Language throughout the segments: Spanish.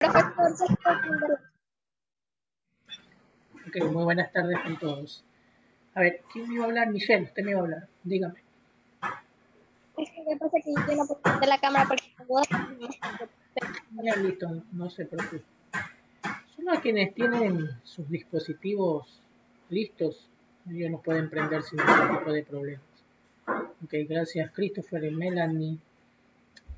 Profesor, ¿se puede entender? Ok, muy buenas tardes con todos. A ver, ¿quién me iba a hablar? Michelle, usted me iba a hablar. Dígame. Es que me pasa que yo no puedo prender la cámara porque tengo Ya listo, no se preocupe. Solo a quienes tienen sus dispositivos listos, ellos no pueden prender sin ningún tipo de problemas. Ok, gracias Christopher, Melanie,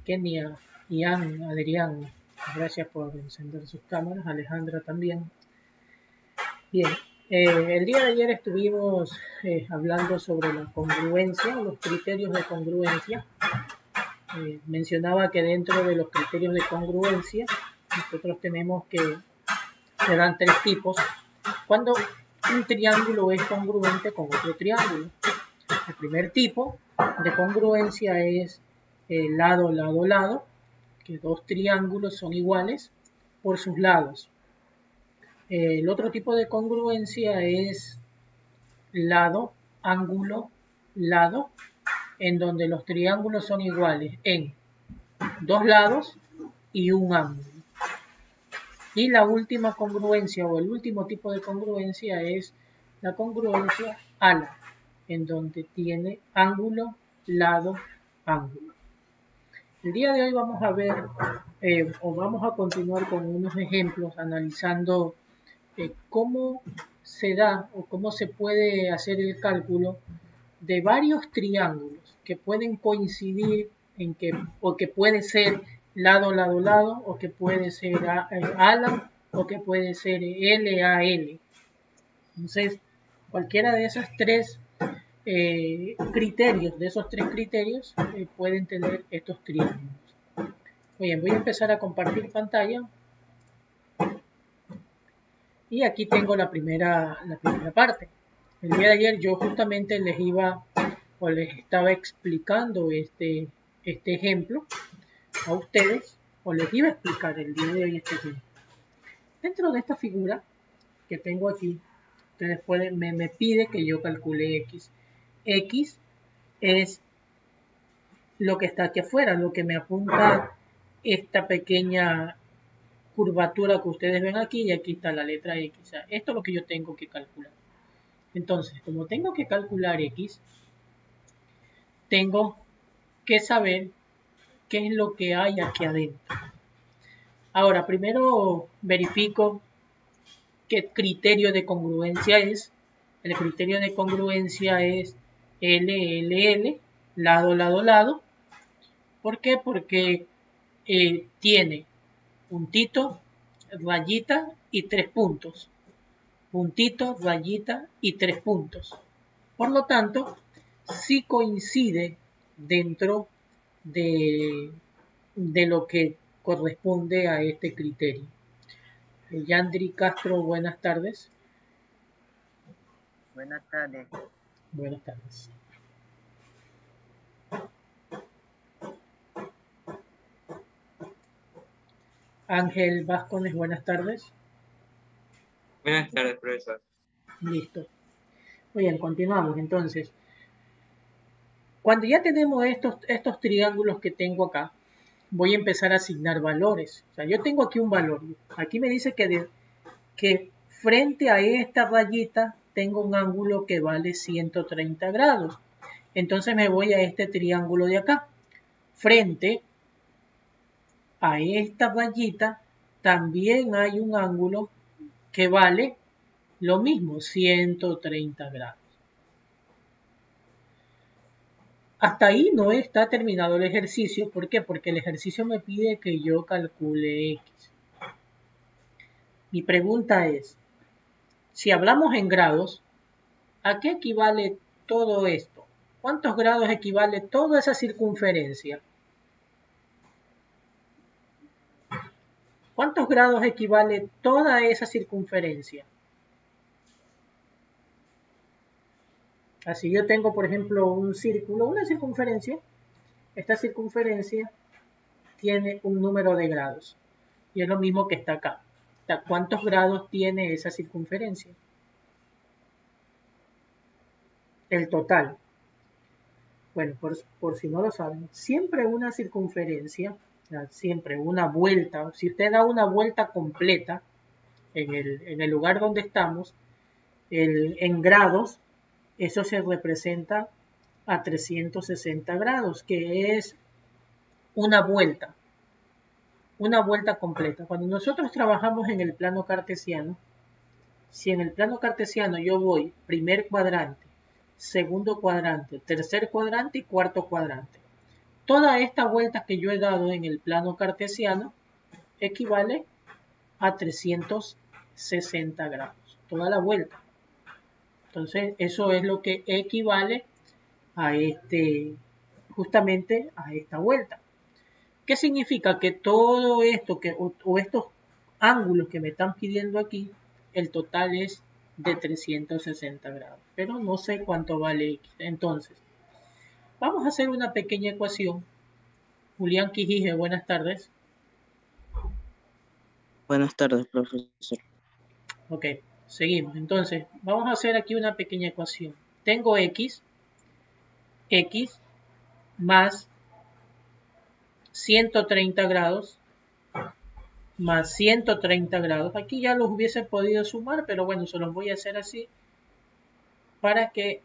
Kenia, Ian, Adrián. Gracias por encender sus cámaras. Alejandra también. Bien, el día de ayer estuvimos hablando sobre la congruencia, los criterios de congruencia. Mencionaba que dentro de los criterios de congruencia nosotros tenemos que se dan tres tipos cuando un triángulo es congruente con otro triángulo. El primer tipo de congruencia es lado, lado, lado, que dos triángulos son iguales por sus lados. El otro tipo de congruencia es lado, ángulo, lado, en donde los triángulos son iguales en dos lados y un ángulo. Y la última congruencia o el último tipo de congruencia es la congruencia ala, en donde tiene ángulo, lado, ángulo. El día de hoy vamos a ver o vamos a continuar con unos ejemplos analizando cómo se da o cómo se puede hacer el cálculo de varios triángulos que pueden coincidir en que, o que puede ser lado, lado, lado, o que puede ser ala, o que puede ser L, A, L. Entonces, cualquiera de esos tres criterios, pueden tener estos triángulos. Bien, voy a empezar a compartir pantalla. Y aquí tengo la primera parte. El día de ayer yo justamente les estaba explicando este ejemplo a ustedes, o les iba a explicar el día de hoy este ejemplo. Dentro de esta figura que tengo aquí, ustedes me pide que yo calcule X. X es lo que está aquí afuera, lo que me apunta esta pequeña curvatura que ustedes ven aquí, y aquí está la letra X. O sea, esto es lo que yo tengo que calcular. Entonces, como tengo que calcular X, tengo que saber qué es lo que hay aquí adentro. Ahora, primero verifico qué criterio de congruencia es. El criterio de congruencia es L, L, L, lado, lado, lado. ¿Por qué? Porque tiene puntito, rayita y tres puntos. Puntito, rayita y tres puntos. Por lo tanto, sí coincide dentro de lo que corresponde a este criterio. Yandri Castro, buenas tardes. Buenas tardes. Buenas tardes. Ángel Vázquez, buenas tardes. Buenas tardes, profesor. Listo. Muy bien, continuamos entonces. Cuando ya tenemos estos triángulos que tengo acá, voy a empezar a asignar valores. O sea, yo tengo aquí un valor. Aquí me dice que frente a esta rayita tengo un ángulo que vale 130 grados. Entonces me voy a este triángulo de acá. Frente a esta rayita también hay un ángulo que vale lo mismo, 130 grados. Hasta ahí no está terminado el ejercicio. ¿Por qué? Porque el ejercicio me pide que yo calcule X. Mi pregunta es, si hablamos en grados, ¿a qué equivale todo esto? ¿Cuántos grados equivale toda esa circunferencia? ¿Cuántos grados equivale toda esa circunferencia? Así yo tengo, por ejemplo, un círculo, una circunferencia. Esta circunferencia tiene un número de grados. Y es lo mismo que está acá. ¿Cuántos grados tiene esa circunferencia? El total. Bueno, por si no lo saben, siempre una circunferencia O sea, siempre una vuelta. Si usted da una vuelta completa en el lugar donde estamos, en grados, eso se representa a 360 grados, que es una vuelta completa. Cuando nosotros trabajamos en el plano cartesiano, si en el plano cartesiano yo voy primer cuadrante, segundo cuadrante, tercer cuadrante y cuarto cuadrante, toda esta vuelta que yo he dado en el plano cartesiano equivale a 360 grados, toda la vuelta. Entonces, eso es lo que equivale a justamente a esta vuelta. ¿Qué significa? Que todo esto o estos ángulos que me están pidiendo aquí, el total es de 360 grados, pero no sé cuánto vale X. Entonces, vamos a hacer una pequeña ecuación. Julián Quijije, buenas tardes. Buenas tardes, profesor. Ok, seguimos. Entonces, vamos a hacer aquí una pequeña ecuación. Tengo X más 130 grados más 130 grados. Aquí ya los hubiese podido sumar, pero bueno, se los voy a hacer así para que...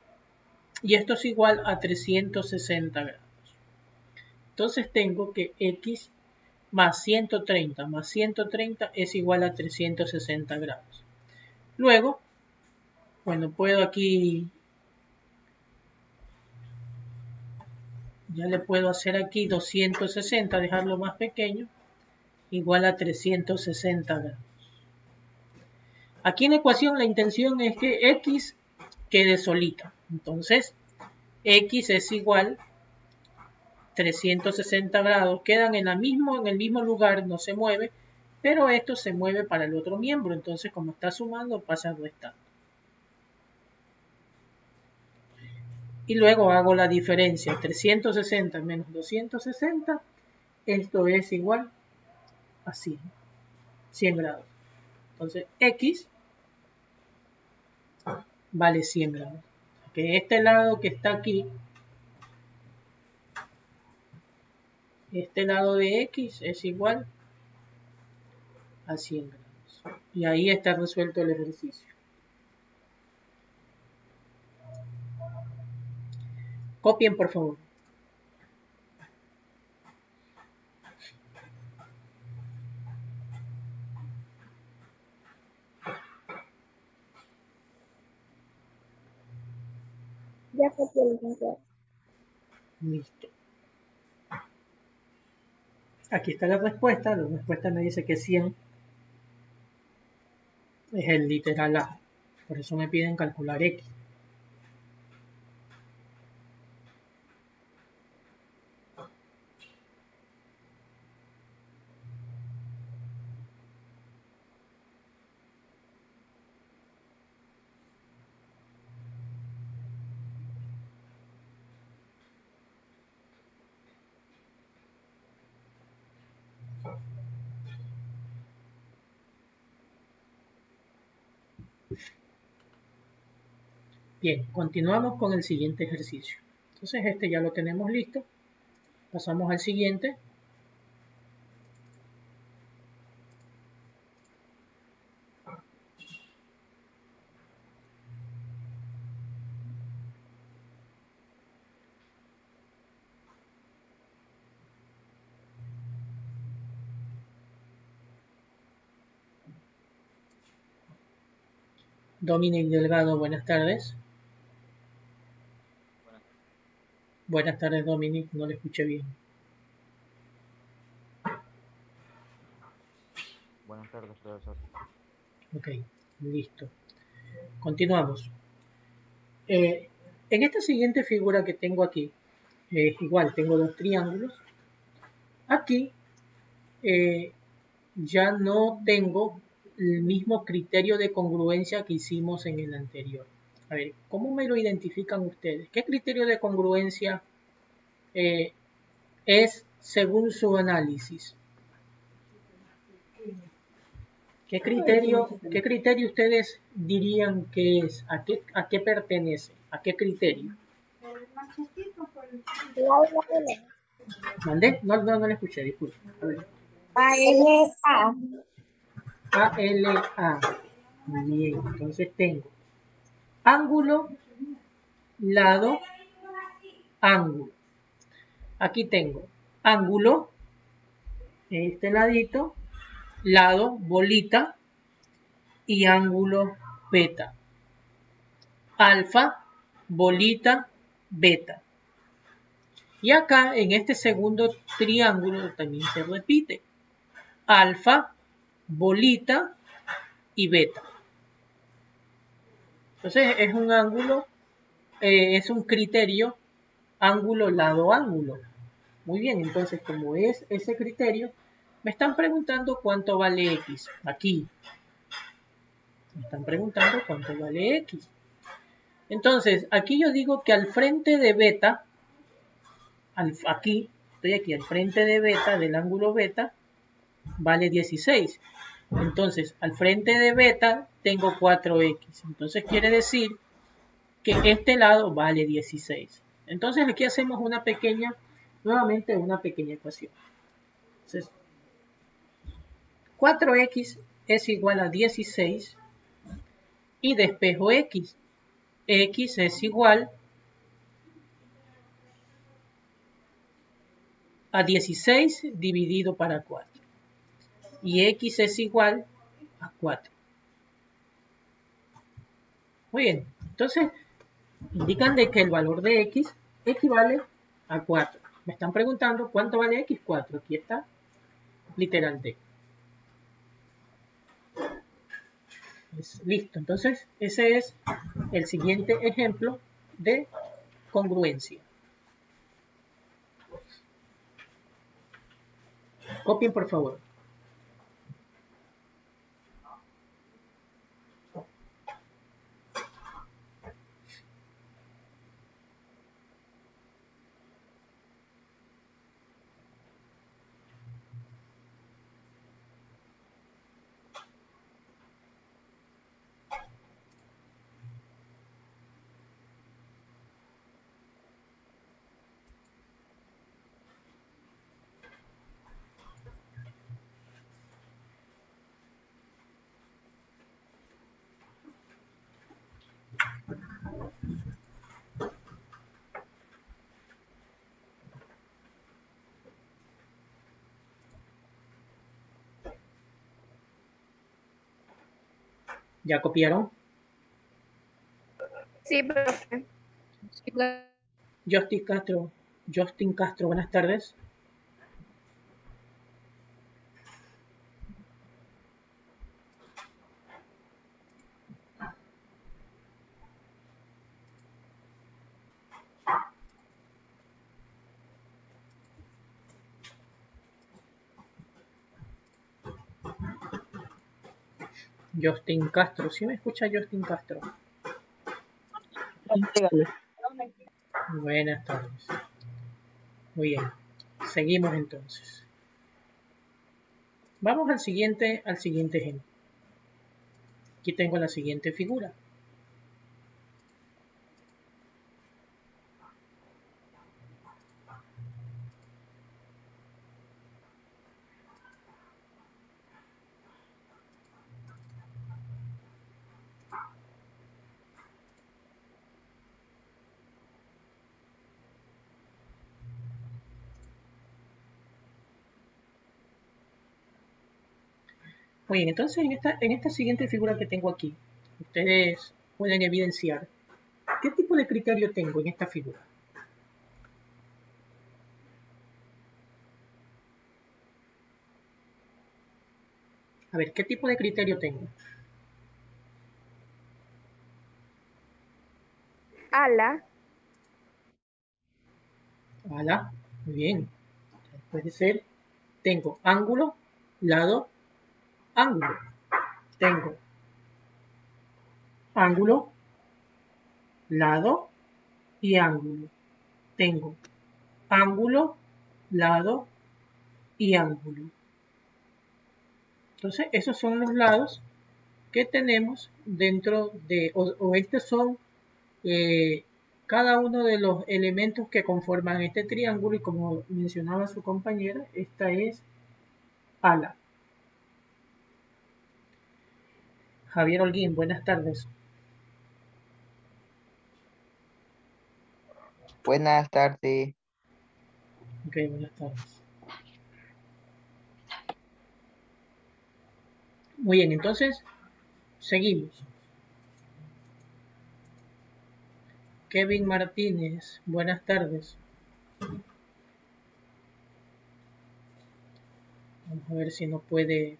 Y esto es igual a 360 grados. Entonces tengo que X más 130 es igual a 360 grados. Luego, bueno, puedo aquí... Ya le puedo hacer aquí 260, dejarlo más pequeño, igual a 360 grados. Aquí en la ecuación la intención es que X quede solita. Entonces, X es igual 360 grados. Quedan en el mismo lugar, no se mueve, pero esto se mueve para el otro miembro. Entonces, como está sumando, pasa restando. Y luego hago la diferencia. 360 menos 260. Esto es igual a 100 grados. Entonces, X vale 100 grados. Que este lado que está aquí, este lado de X es igual a 100 grados. Y ahí está resuelto el ejercicio. Copien, por favor. Ya copié, licenciado. Listo. Aquí está la respuesta. La respuesta me dice que 100 es el literal A. Por eso me piden calcular X. Bien, continuamos con el siguiente ejercicio. Entonces este ya lo tenemos listo. Pasamos al siguiente. Dominic Delgado, buenas tardes. Buenas tardes, Dominic, no le escuché bien. Buenas tardes, profesor. Ok, listo. Continuamos. En esta siguiente figura que tengo aquí, igual tengo dos triángulos. Aquí ya no tengo el mismo criterio de congruencia que hicimos en el anterior. A ver, ¿cómo me lo identifican ustedes? ¿Qué criterio de congruencia es según su análisis? ¿Qué criterio ustedes dirían que es? ¿A qué pertenece? ¿A qué criterio? Lado y lado. ¿Mandé? No le escuché, disculpe. A ver. ALA. ALA. Muy bien, entonces tengo ángulo, lado, ángulo. Aquí tengo ángulo, este ladito, lado, bolita y ángulo beta. Alfa, bolita, beta. Y acá en este segundo triángulo también se repite. Alfa, bolita y beta. Entonces es un ángulo, es un criterio ángulo, lado, ángulo. Muy bien, entonces como es ese criterio, me están preguntando cuánto vale X. Aquí. Me están preguntando cuánto vale X. Entonces, aquí yo digo que al frente de beta, estoy aquí al frente de beta, del ángulo beta, vale 16. Entonces, al frente de beta tengo 4x. Entonces, quiere decir que este lado vale 16. Entonces, aquí hacemos nuevamente una pequeña ecuación. Entonces, 4x es igual a 16 y despejo x. X es igual a 16 dividido para 4. Y x es igual a 4. Muy bien, entonces indican de que el valor de x equivale a 4. Me están preguntando cuánto vale x, 4. Aquí está, literal D. Listo, entonces ese es el siguiente ejemplo de congruencia. Copien por favor. ¿Ya copiaron? Sí, profe. Justin Castro, buenas tardes. Justin Castro, ¿sí me escucha Justin Castro? Buenas tardes. Muy bien, seguimos entonces. Vamos al siguiente ejemplo. Aquí tengo la siguiente figura. Muy bien, entonces en esta siguiente figura que tengo aquí, ustedes pueden evidenciar qué tipo de criterio tengo en esta figura. A ver, ¿qué tipo de criterio tengo? ALA. Ala, muy bien. Puede ser, tengo ángulo, lado, ángulo. Tengo ángulo, lado y ángulo. Tengo ángulo, lado y ángulo. Entonces, esos son los lados que tenemos dentro de, o estos son cada uno de los elementos que conforman este triángulo y como mencionaba su compañera, esta es ala. Javier Holguín, buenas tardes. Buenas tardes. Ok, buenas tardes. Muy bien, entonces seguimos. Kevin Martínez, buenas tardes. Vamos a ver si no puede.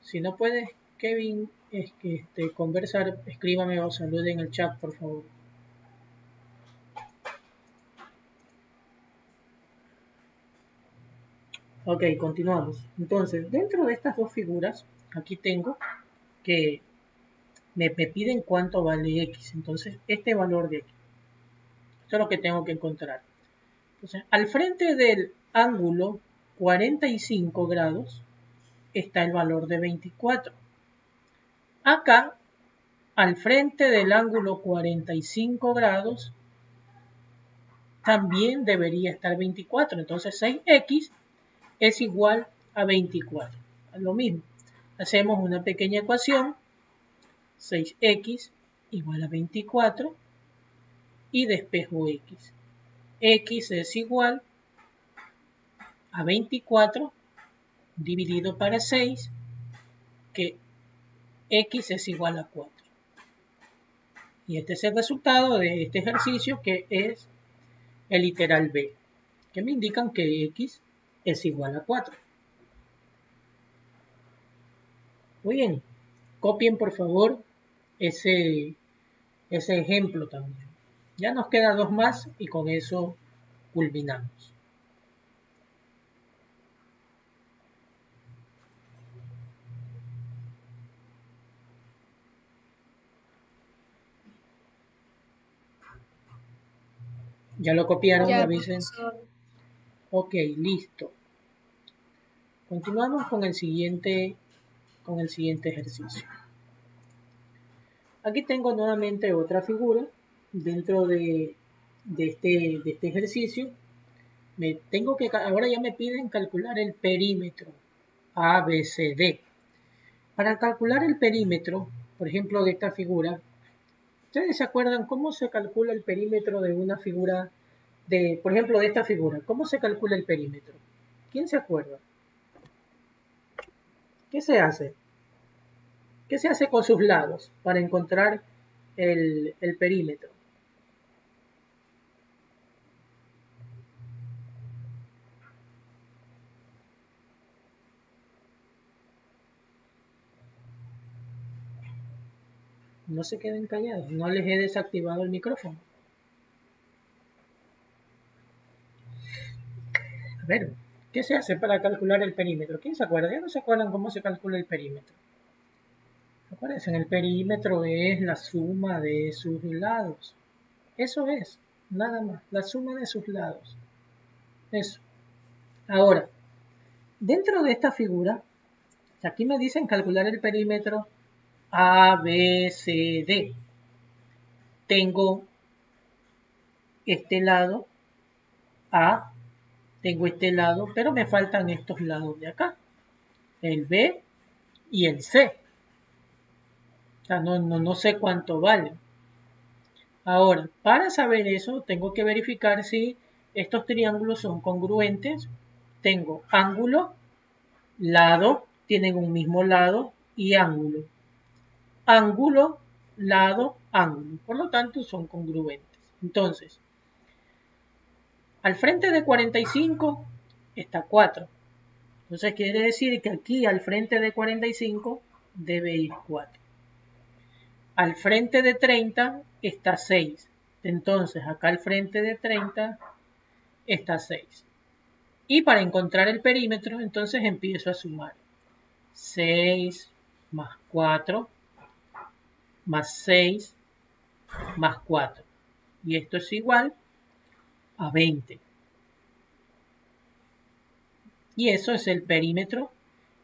Si no puede, Kevin, es que conversar, escríbame o salude en el chat, por favor. Ok, continuamos. Entonces, dentro de estas dos figuras, aquí tengo que me piden cuánto vale X. Entonces, este valor de aquí. Esto es lo que tengo que encontrar. Entonces, al frente del ángulo 45 grados está el valor de 24. Acá, al frente del ángulo 45 grados, también debería estar 24. Entonces, 6x es igual a 24. Lo mismo. Hacemos una pequeña ecuación. 6x igual a 24 y despejo x. X es igual a 24 dividido para 6, que x es igual a 4. Y este es el resultado de este ejercicio, que es el literal B, que me indican que x es igual a 4. Muy bien, copien por favor ese ejemplo también. Ya nos quedan dos más y con eso culminamos. ¿Ya lo copiaron? Ya, Avisen. profesor. Ok, listo. Continuamos con el siguiente ejercicio. Aquí tengo nuevamente otra figura dentro de este ejercicio. Ahora ya me piden calcular el perímetro ABCD. Para calcular el perímetro, por ejemplo, de esta figura, ¿ustedes se acuerdan cómo se calcula el perímetro de una figura por ejemplo, de esta figura? ¿Cómo se calcula el perímetro? ¿Quién se acuerda? ¿Qué se hace? ¿Qué se hace con sus lados para encontrar el perímetro? No se queden callados, no les he desactivado el micrófono. A ver, ¿qué se hace para calcular el perímetro? ¿Quién se acuerda? ¿Ya no se acuerdan cómo se calcula el perímetro? Acuérdense, el perímetro es la suma de sus lados. Eso es, nada más, la suma de sus lados. Eso. Ahora, dentro de esta figura, aquí me dicen calcular el perímetro ABCD. Tengo este lado A, tengo este lado, pero me faltan estos lados de acá, el B y el C. O sea, no sé cuánto vale. Ahora, para saber eso, tengo que verificar si estos triángulos son congruentes. Tengo ángulo, lado, tienen un mismo lado, y ángulo. Ángulo, lado, ángulo. Por lo tanto, son congruentes. Entonces, al frente de 45 está 4. Entonces quiere decir que aquí al frente de 45 debe ir 4. Al frente de 30 está 6. Entonces acá al frente de 30 está 6. Y para encontrar el perímetro, entonces empiezo a sumar. 6 más 4 más 6 más 4. Y esto es igual a 20. Y eso es el perímetro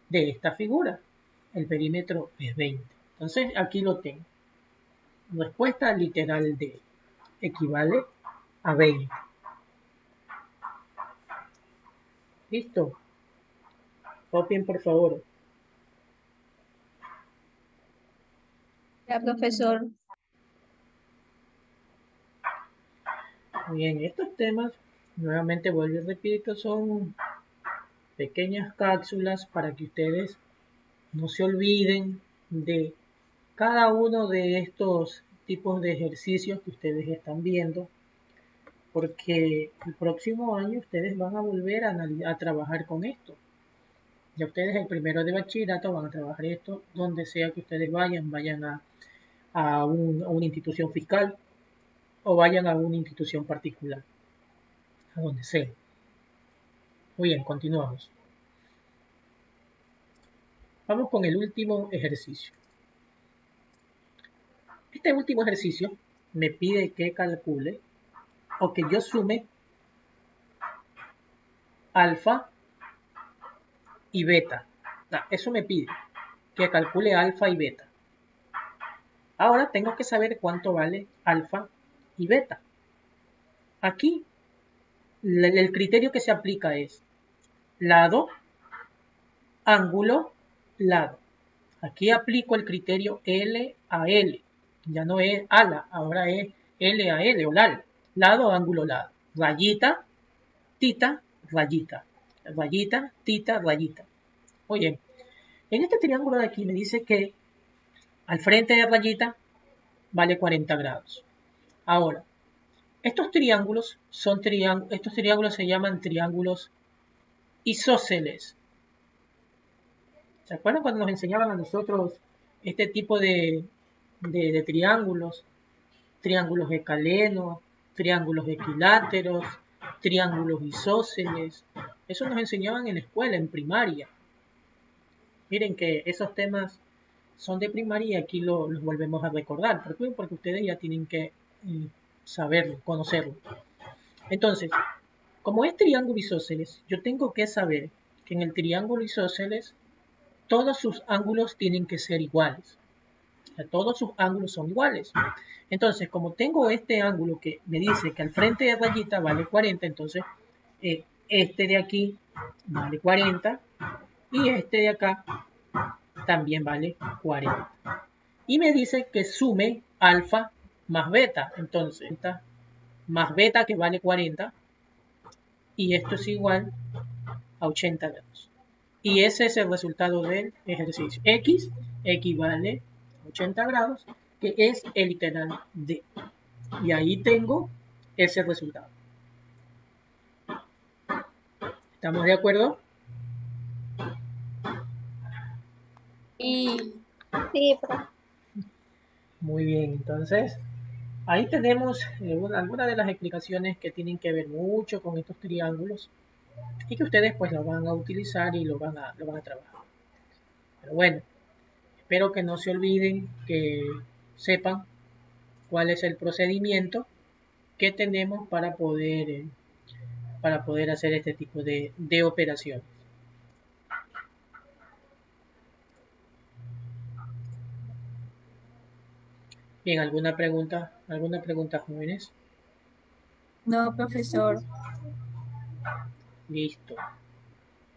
de esta figura. El perímetro es 20. Entonces aquí lo tengo. Respuesta literal D. equivale a 20. ¿Listo? Copien, por favor. Ya, profesor. Bien, estos temas, nuevamente vuelvo y repito, son pequeñas cápsulas para que ustedes no se olviden de cada uno de estos tipos de ejercicios que ustedes están viendo, porque el próximo año ustedes van a volver a trabajar con esto. Ya ustedes el primero de bachillerato van a trabajar esto donde sea que ustedes vayan a una institución fiscal o vayan a una institución particular, a donde sea. Muy bien, continuamos. Vamos con el último ejercicio. Este último ejercicio me pide que calcule o que yo sume alfa y beta. Eso me pide que calcule alfa y beta. Ahora tengo que saber cuánto vale alfa y beta. Aquí el criterio que se aplica es lado, ángulo, lado. Aquí aplico el criterio L a L. Ya no es ala, ahora es L a L o LAL. Lado, ángulo, lado. Rayita, tita, rayita. Rayita, tita, rayita. Oye, en este triángulo de aquí me dice que al frente de rayita vale 40 grados. Ahora, estos triángulos se llaman triángulos isósceles. ¿Se acuerdan cuando nos enseñaban a nosotros este tipo de triángulos? Triángulos escalenos, triángulos equiláteros, triángulos isósceles. Eso nos enseñaban en la escuela, en primaria. Miren que esos temas son de primaria y aquí los volvemos a recordar. ¿Por qué? Porque ustedes ya tienen que saberlo, conocerlo. Entonces, como es triángulo isósceles, yo tengo que saber que en el triángulo isósceles todos sus ángulos tienen que ser iguales. O sea, todos sus ángulos son iguales. Entonces, como tengo este ángulo que me dice que al frente de rayita vale 40, entonces este de aquí vale 40 y este de acá también vale 40. Y me dice que sume alfa más beta. Entonces, esta más beta que vale 40 y esto es igual a 80 grados. Y ese es el resultado del ejercicio. X equivale a 80 grados, que es el literal D. Y ahí tengo ese resultado. ¿Estamos de acuerdo? Sí. Sí, profe. Muy bien, entonces ahí tenemos algunas de las explicaciones que tienen que ver mucho con estos triángulos y que ustedes pues lo van a utilizar y lo van a trabajar. Pero bueno, espero que no se olviden, que sepan cuál es el procedimiento que tenemos para poder hacer este tipo de operaciones. Bien, ¿alguna pregunta? ¿Alguna pregunta, jóvenes? No, profesor. Listo.